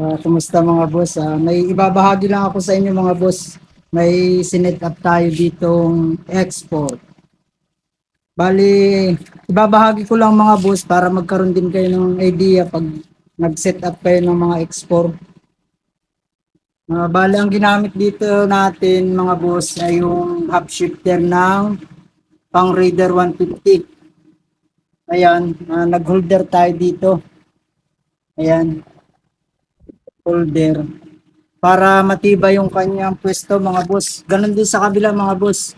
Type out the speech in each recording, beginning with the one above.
Kumusta mga boss? May ibabahagi lang ako sa inyo mga boss. May sinet up tayo ditong export. Bali, ibabahagi ko lang mga boss para magkaroon din kayo ng idea pag nag-set up kayo ng mga export. Bali, ang ginamit dito natin mga boss ay yung half shifter ng pang Raider 150. Ayan, nag-holder tayo dito. Ayan, holder. Para matibay yung kanyang pwesto mga boss. Ganon din sa kabila mga boss.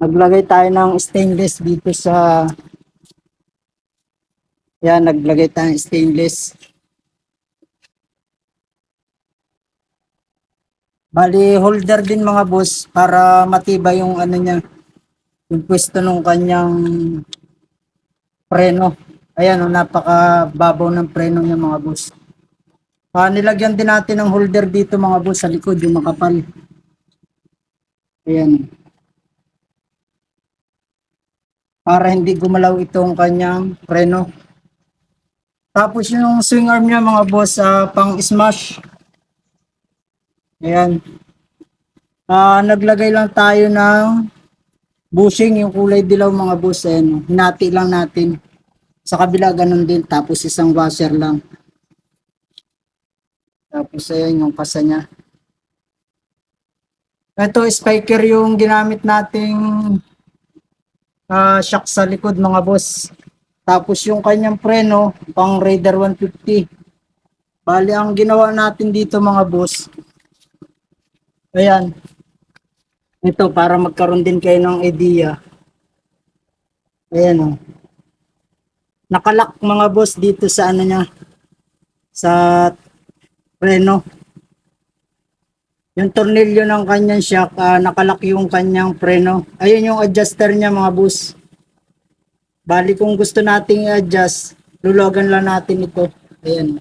Naglagay tayo ng stainless dito sa yan, naglagay tayo ng stainless. Bali holder din mga boss para matibay yung ano niya, yung pwesto ng kanyang preno. Ayan, napakababaw ng preno niya mga boss. Nilagyan din natin ng holder dito mga boss sa likod, yung makapal. Ayan. Para hindi gumalaw itong kanyang preno. Tapos yung swing arm niya mga boss, pang smash. Ayan. Naglagay lang tayo ng bushing, yung kulay dilaw mga boss. Ayan. Hinati lang natin. Sa kabila ganun din. Tapos isang washer lang. Tapos ayan yung kasa niya. Ito spiker yung ginamit nating shock sa likod mga boss. Tapos yung kanyang preno pang Raider 150. Bali ang ginawa natin dito mga boss. Ayan. Ito para magkaroon din kayo ng idea. Ayan o. Nakalak mga boss dito sa ano niya. Sa preno. Yung tornilyo ng kanyang shock, nakalak yung kanyang preno. Ayun yung adjuster niya mga boss. Bali kung gusto nating i-adjust, luluwagan lang natin ito. Ayan.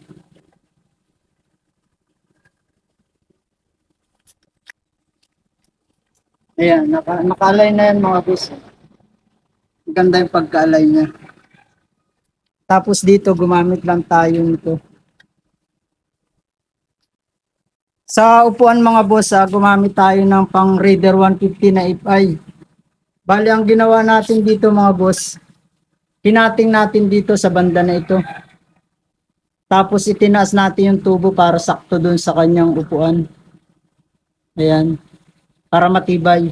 Ayan, naka-align na yan mga boss. Ganda yung pagka-align niya. Tapos dito gumamit lang tayo nito. Sa upuan mga boss, gumamit tayo ng pang Raider 150 na FI. Bali ang ginawa natin dito mga boss, hinating natin dito sa banda na ito. Tapos itinaas natin yung tubo para sakto dun sa kanyang upuan. Ayan, para matibay.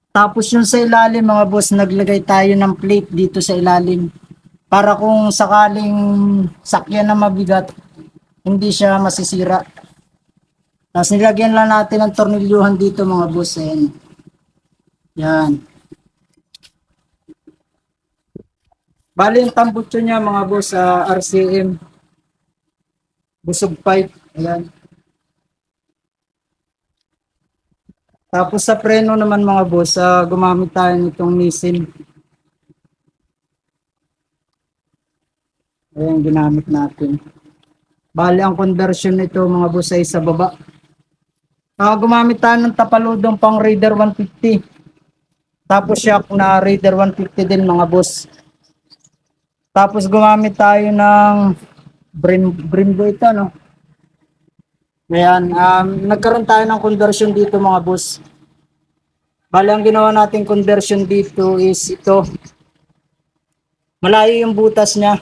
Tapos yung sa ilalim mga boss, naglagay tayo ng plate dito sa ilalim. Para kung sakaling sakyan na mabigat, hindi siya masisira. Tapos nilagyan lang natin ng tornilyuhan dito mga boss. Ayan. Yan. Bali yung tambutso niya mga boss sa RCM. Busog pipe. Ayan. Tapos sa preno naman mga boss, gumamit tayo nitong Nissin. Ayan ginamit natin. Bali ang conversion nito mga boss ay sa baba. Gumamit tayo ng tapaludong pang Raider 150. Tapos shock na Raider 150 din mga boss. Tapos gumamit tayo ng Brembo ito no. Ayan, nagkaroon tayo ng conversion dito mga boss. Bali ang ginawa natin conversion dito is ito. Malayo yung butas niya.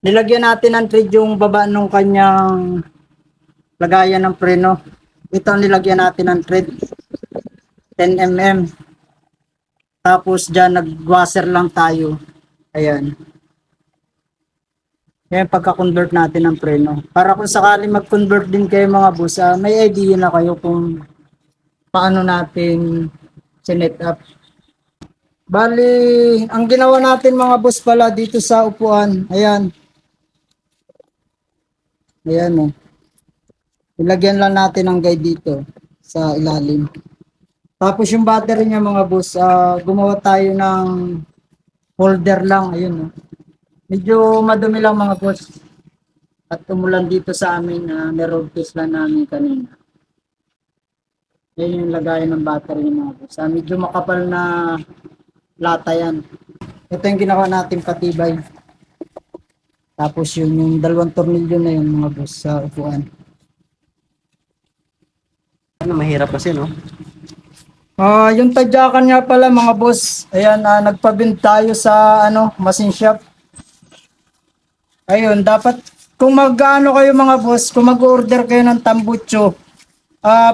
Nilagyan natin ng thread yung baba ng kanyang lagayan ng preno. Ito ang nilagyan natin ng thread. 10 mm. Tapos dyan nag-washer lang tayo. Ayan. Yan pagka-convert natin ng preno. Para kung sakali mag-convert din kayo mga boss, may idea na kayo kung paano natin sinet up. Bali, ang ginawa natin mga boss pala dito sa upuan, ayan. Ayan o. Ilagyan lang natin ang guide dito sa ilalim. Tapos yung battery niya mga boss, gumawa tayo ng holder lang, ayun o. Medyo madumi lang mga boss. At umulan dito sa amin, na-road test lang namin kanina. Yan yung lagayan ng battery mga boss. Medyo makapal na lata yan. Ito yung ginawa natin patibay. Tapos yun, yung dalawang tornilyo na yun mga boss sa upuan. Ano, mahirap kasi, no? Yung tadyakan nga pala mga boss, ayan, nagpabint tayo sa machine shop. Ayun, dapat kung mag-ano kayo mga boss, kung mag-order kayo ng tambucho,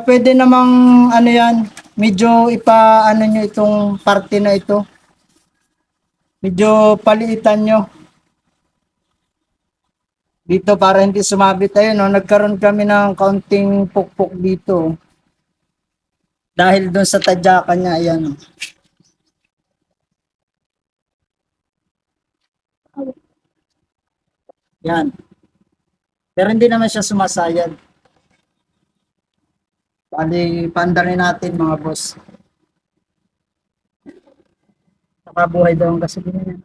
pwede namang ano yan, medyo ipa-ano nyo itong parte na ito. Medyo paliitan nyo dito para hindi sumabit tayo, no? Nagkaroon kami ng kaunting pukpok dito. Dahil doon sa tadyakan niya, ayan. Yan. Pero hindi naman siya sumasayad. Bali, paandarin natin mga boss. Nakabuhay daw ang gasolina niya.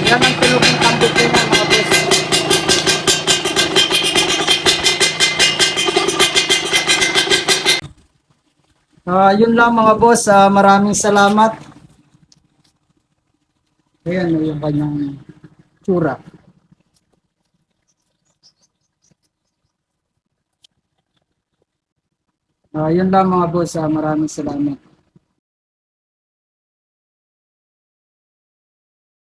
Yan ang tulog ng tambok niya mga boss. Yun lang mga boss. Maraming salamat. Ayan yung kanyang tsura. Yun lang mga boss. Maraming salamat.